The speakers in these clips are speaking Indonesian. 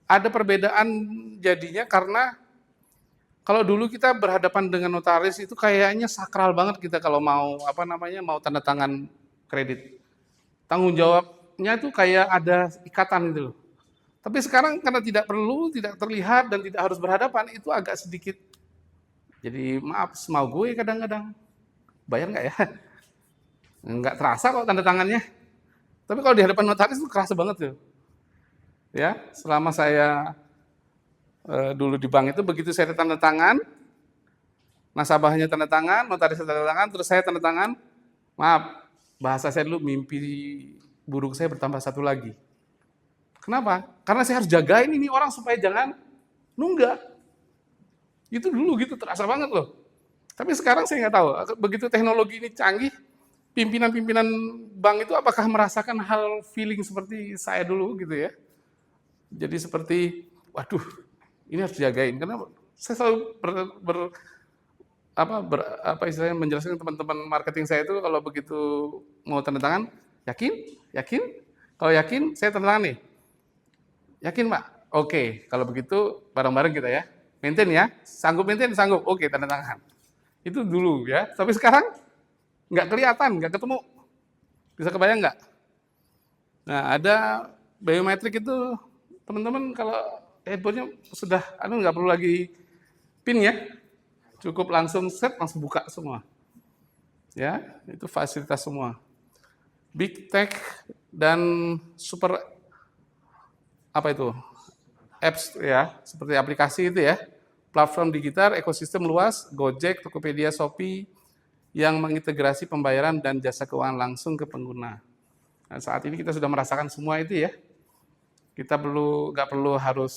ada perbedaan jadinya karena kalau dulu kita berhadapan dengan notaris itu kayaknya sakral banget kita kalau mau mau tanda tangan kredit. Tanggung jawabnya itu kayak ada ikatan gitu loh. Tapi sekarang karena tidak perlu, tidak terlihat dan tidak harus berhadapan, itu agak sedikit jadi maaf semau gue kadang-kadang. Bayar nggak ya? Nggak terasa kok tanda tangannya. Tapi kalau di hadapan notaris itu kerasa banget tuh. Ya, selama saya dulu di bank itu begitu saya tanda tangan, nasabahnya tanda tangan, notaris tanda tangan, terus saya tanda tangan. Maaf, bahasa saya dulu mimpi buruk saya bertambah satu lagi. Kenapa? Karena saya harus jagain ini orang supaya jangan nunggak. Itu dulu gitu terasa banget loh. Tapi sekarang saya nggak tahu. Begitu teknologi ini canggih, pimpinan-pimpinan bank itu apakah merasakan hal feeling seperti saya dulu gitu ya? Jadi seperti, waduh, ini harus dijagain. Karena saya selalu apa istilahnya menjelaskan teman-teman marketing saya itu kalau begitu mau tanda tangan, yakin, yakin. Kalau yakin, saya tanda tangan nih. Yakin Pak? Oke, kalau begitu bareng-bareng kita ya. Maintain ya, sanggup maintain, sanggup. Oke, tanda tangan. Itu dulu ya. Tapi sekarang nggak kelihatan, nggak ketemu. Bisa kebayang nggak? Nah, ada biometrik itu teman-teman kalau handphonenya sudah nggak perlu lagi PIN ya. Cukup langsung set, langsung buka semua. Ya, itu fasilitas semua. Big tech dan super apa itu? Apps ya, seperti aplikasi itu ya. Platform digital, ekosistem luas, Gojek, Tokopedia, Shopee yang mengintegrasi pembayaran dan jasa keuangan langsung ke pengguna. Nah, saat ini kita sudah merasakan semua itu ya. Kita nggak perlu harus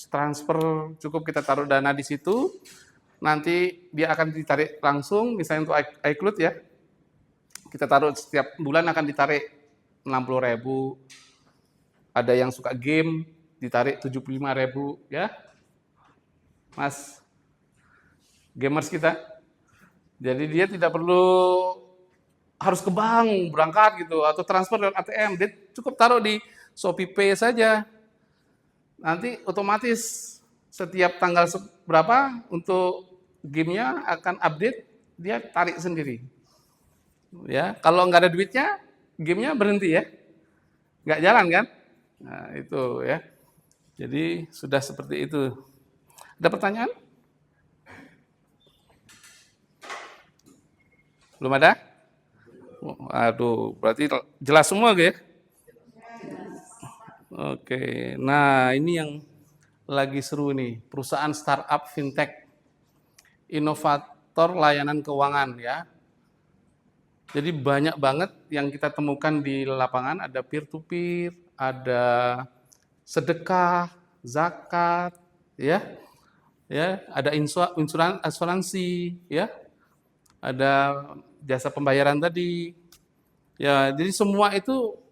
transfer, cukup kita taruh dana di situ, nanti dia akan ditarik langsung, misalnya untuk iCloud ya, kita taruh setiap bulan akan ditarik 60.000, ada yang suka game, ditarik 75.000 ya, Mas, gamers kita. Jadi dia tidak perlu harus ke bank berangkat gitu atau transfer dari ATM, dia cukup taruh di Shopee Pay saja. Nanti otomatis setiap tanggal berapa untuk gamenya akan update, dia tarik sendiri. Ya, kalau nggak ada duitnya, gamenya berhenti ya, nggak jalan kan? Nah, itu ya. Jadi sudah seperti itu. Ada pertanyaan? Belum ada? Aduh, berarti jelas semua ya? Oke, nah ini yang lagi seru nih, perusahaan startup fintech, inovator layanan keuangan ya. Jadi banyak banget yang kita temukan di lapangan, ada peer to peer, ada sedekah, zakat, ya, ada asuransi, ya, ada jasa pembayaran tadi, ya. Jadi semua itu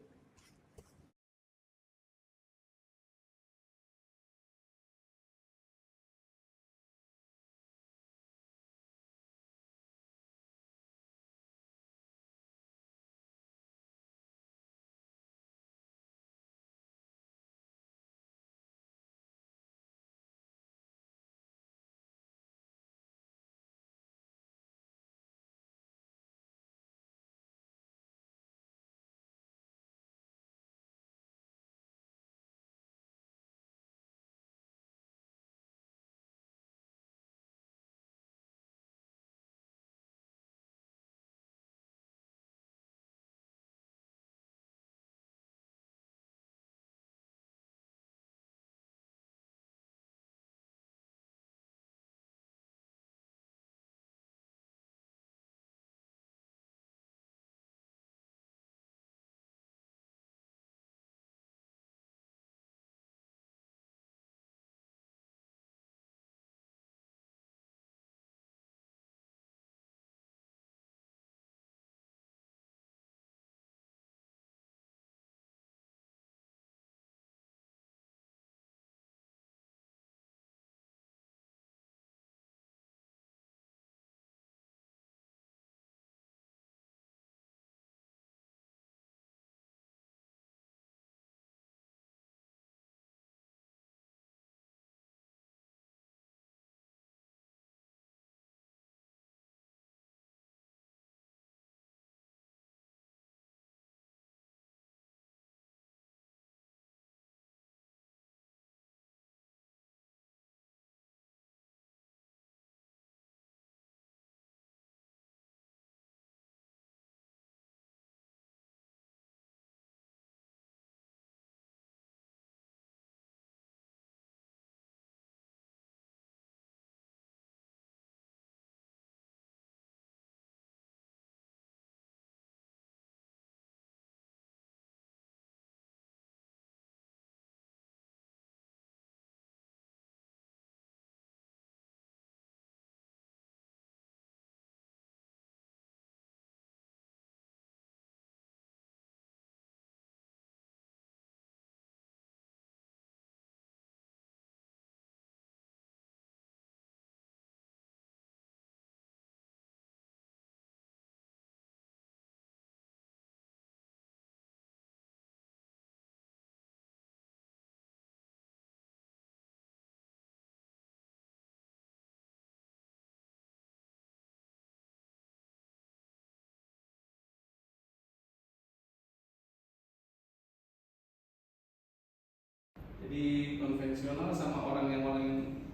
konvensional sama orang yang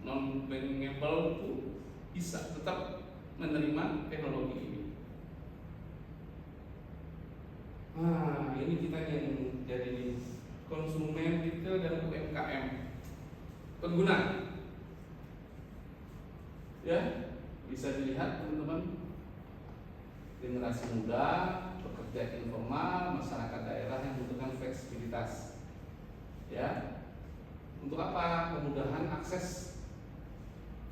non bankable itu bisa tetap menerima teknologi ini. Nah, ini kita yang jadi konsumen retail dan UMKM pengguna. Ya, bisa dilihat teman-teman, generasi muda, pekerja informal, masyarakat daerah yang membutuhkan fleksibilitas. Ya, untuk apa? Kemudahan akses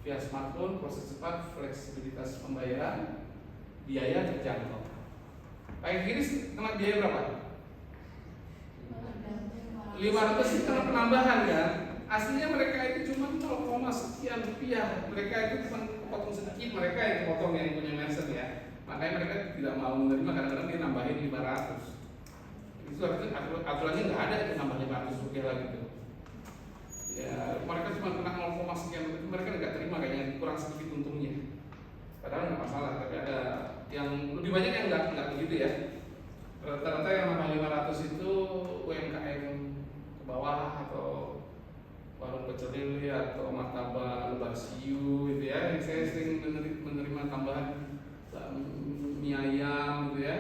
via smartphone, proses cepat, fleksibilitas pembayaran, biaya terjangkau. Pakai kiri kena biaya berapa? 500 itu kena penambahan kan? Aslinya mereka itu cuma 0, sekian rupiah. Mereka itu cuma potong sedikit, mereka yang potong yang punya merchant ya. Makanya mereka tidak mau menerima, kadang-kadang dia nambahin 500. Itu artinya aturannya nggak ada itu nambah 500 rupiah lagi tuh. Ya, mereka cuma kena 0, sekian, itu mereka nggak terima kayaknya, kurang sedikit untungnya. Padahal nggak masalah, tapi ada yang lebih banyak yang nggak begitu ya. Rata-rata yang nambah 500 itu UMKM ke bawah atau warung pecel lele atau martabak lebar siu gitu ya. Yang saya sering menerima tambahan mie ayam gitu ya.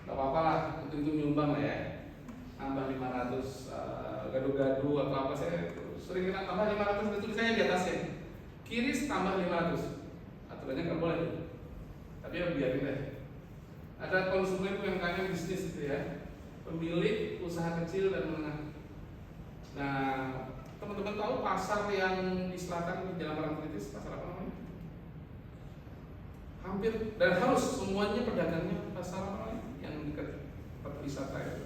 Gak apa-apa lah, itu nyumbang lah ya. Tambah 500 gado-gado atau apa, saya sering kena tambah 500, itu tulisannya di atasnya. Kiri tambah 500. Aturannya nggak boleh. Tapi ya biarin deh. Ada konsumen UMKM bisnis gitu ya. Pemilik usaha kecil dan menengah. Nah, teman-teman tahu pasar yang di selatan di Jalan Parangtritis, pasar apa namanya? Hampir dan harus semuanya pedagangnya pasar apa namanya? Yang dekat tempat wisata itu.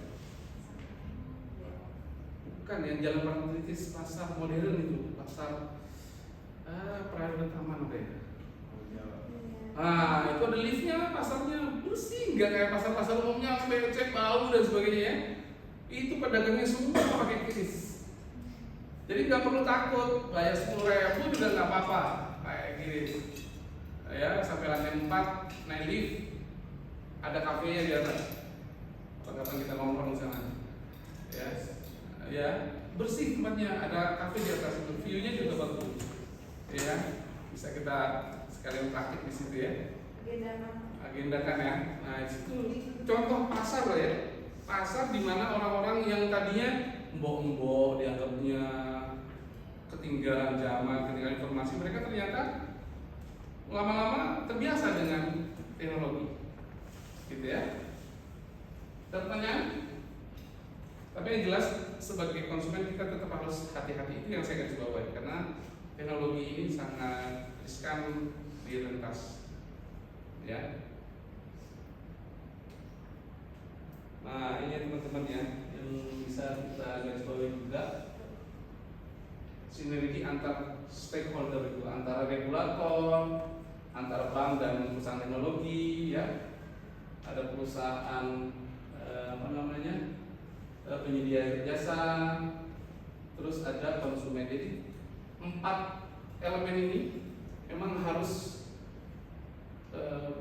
Bukan yang Jalan Parangtritis, pasar modern itu, pasar Perairan Taman apa ya? Nah, itu ada liftnya, pasarnya bersih, nggak kayak pasar-pasar umumnya becek, bau dan sebagainya ya. Itu pedagangnya semua pakai kris. Jadi nggak perlu takut, bayar 10.000 juga nggak apa-apa, kayak gini. Ya, sampai lantai 4 naik lift, ada kafenya di atas. Kapan kita nongkrong di sana. Ya, bersih tempatnya, ada kafe di atas itu, view-nya juga bagus. Ya, bisa kita sekalian praktik di situ ya. Agendakan ya. Nah, itu contoh pasar loh ya. Pasar di mana orang-orang yang tadinya mbok-mbok dianggapnya ketinggalan zaman, ketinggalan informasi, mereka ternyata lama-lama terbiasa dengan teknologi. Gitu ya. Ada pertanyaan? Tapi yang jelas sebagai konsumen kita tetap harus hati-hati, itu yang saya garis bawahi, karena teknologi ini sangat riskan di rentas. Ya. Nah, ini teman-teman ya, yang bisa kita garis bawahi juga, sinergi antar stakeholder itu, antara regulator, antara bank dan perusahaan teknologi ya. Ada perusahaan penyedia jasa, terus ada konsumen. Jadi 4 elemen ini memang harus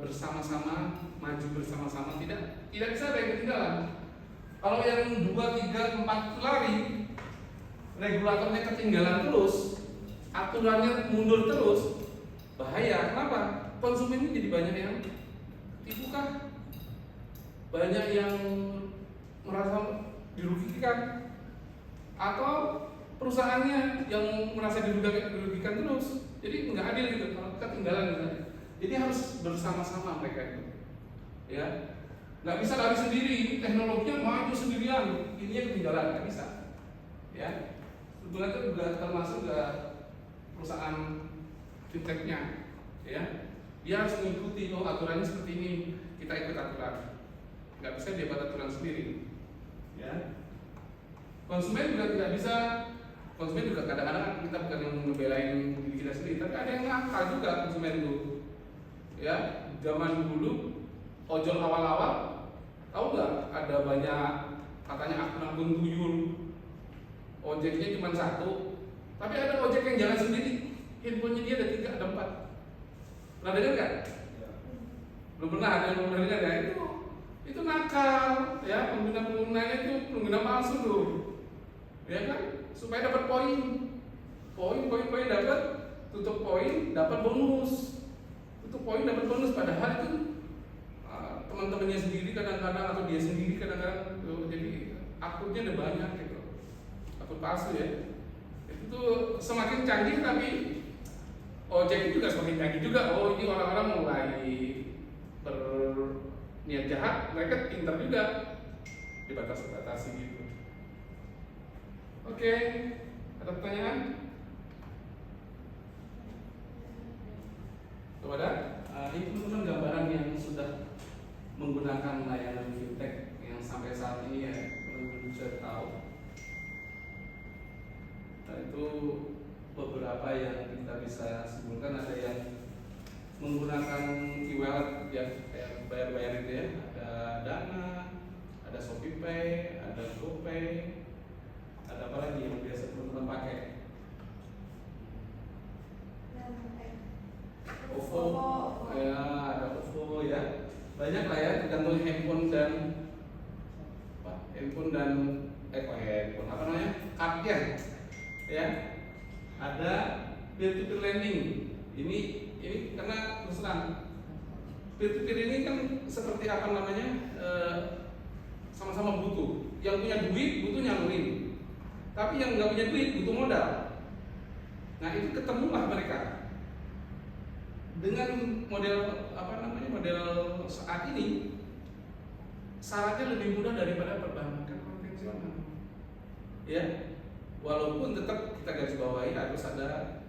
bersama-sama, maju bersama-sama, tidak bisa ada yang ketinggalan. Kalau yang 2, 3, 4 itu lari, regulatornya ketinggalan terus, aturannya mundur terus, bahaya. Kenapa? Konsumen ini jadi banyak yang tipu kan, banyak yang merasa dirugikan, atau perusahaannya yang merasa dirugikan terus. Jadi nggak adil gitu kalau ketinggalan misalnya. Jadi harus bersama-sama mereka itu, ya. Nggak bisa lari sendiri, teknologinya maju sendirian, ininya ketinggalan, nggak bisa, ya. Sebetulnya itu juga termasuk perusahaan fintechnya, ya. Dia harus mengikuti, aturannya seperti ini, kita ikut aturan. Nggak bisa dia buat aturan sendiri, ya. Konsumen juga tidak bisa. Konsumen juga kadang-kadang kita bukan yang ngebelain diri kita sendiri, tapi ada yang nakal juga konsumen itu. Ya, zaman dulu ojol awal-awal, tahu nggak? Ada banyak katanya akun-akun tuyul, ojeknya cuma 1, tapi ada ojek yang jalan sendiri, handphonenya dia ada 3, ada 4. Pernah dengar nggak? Belum pernah, ada yang belum pernah dengar ya? Itu nakal, ya, pengguna-penggunanya itu pengguna palsu tuh, ya kan? supaya dapat poin. Poin dapat, tutup poin dapat bonus. Tutup poin dapat bonus, padahal itu teman-temannya sendiri kadang-kadang atau dia sendiri kadang-kadang jadi akunnya ada banyak gitu. Akun palsu ya. Itu tuh semakin canggih tapi ojek juga semakin canggih juga. Oh, ini orang-orang mulai berniat jahat, mereka pintar juga dibatasi gitu. Oke, ada pertanyaan? Kepada ini teman-teman gambaran yang sudah menggunakan layanan fintech yang sampai saat ini ya belum saya tahu. Nah, itu beberapa yang kita bisa simpulkan. Ada yang menggunakan e-wallet ya, kayak bayar-bayar itu ya, ada Dana, ada ShopeePay, ada GoPay, ada apa lagi yang biasa teman-teman pakai? OVO, ya ada OVO ya, banyak lah ya, tergantung handphone dan apa namanya, cardnya ya. Ada peer-to-peer lending. Ini karena terus terang peer-to-peer ini kan seperti apa namanya, sama-sama butuh. Yang punya duit butuh nyalurin, tapi yang nggak punya duit butuh modal. Nah, itu ketemulah mereka dengan model model saat ini. Syaratnya lebih mudah daripada perbankan konvensional ya, walaupun tetap kita garis bawahi harus ada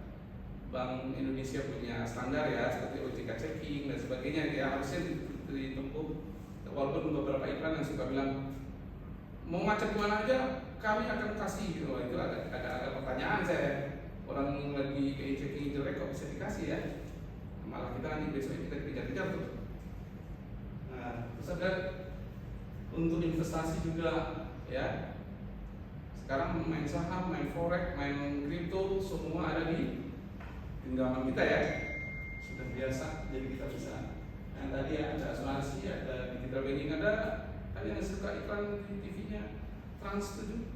Bank Indonesia punya standar ya, seperti OJK checking dan sebagainya ya, harusnya ditempuh. Walaupun beberapa iklan yang suka bilang mau macet mana aja kami akan kasih gitu. Itu ada pertanyaan saya, orang lagi kayak checking jelek kok bisa dikasih ya, malah kita nanti besok kita dikejar-kejar tuh. Nah, terus ada untuk investasi juga ya. Sekarang main saham, main forex, main kripto, semua ada di genggaman kita ya. Sudah biasa, jadi kita bisa. Yang tadi ada asuransi, ada digital banking, ada kalian yang suka iklan di TV-nya Trans 7.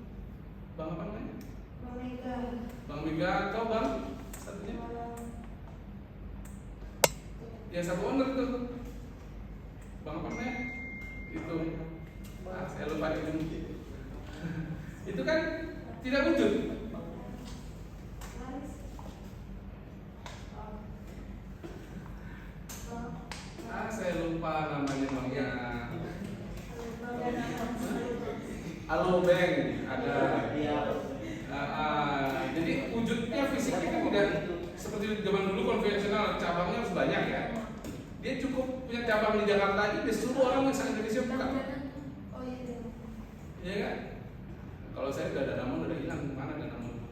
Bang apa namanya? Bang Mega atau Bang satunya? Ya, satu owner tuh. Bang apa namanya? Itu. Saya lupa itu. Itu kan tidak wujud. Saya lupa namanya Bangnya. Alo Bank ada. Jadi wujudnya fisiknya kan tidak seperti zaman dulu konvensional, cabangnya harus banyak ya. Dia cukup punya cabang di Jakarta aja, di seluruh orang yang Indonesia buka. Iya kan? Kalau saya udah ada namun udah hilang, mana ada namun?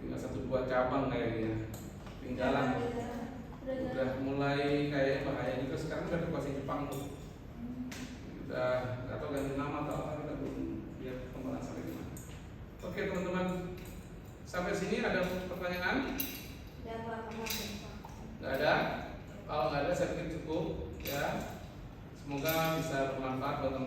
Tinggal 1-2 cabang kayaknya. Tinggalan. Udah mulai kayak bahaya juga, sekarang udah dikuasai Jepang tuh. Udah atau ganti nama atau apa, kita belum lihat perkembangan sampai gimana. Oke teman-teman, sampai sini ada pertanyaan? Nggak ada? Kalau nggak ada saya pikir cukup ya. Semoga bisa bermanfaat buat teman-teman.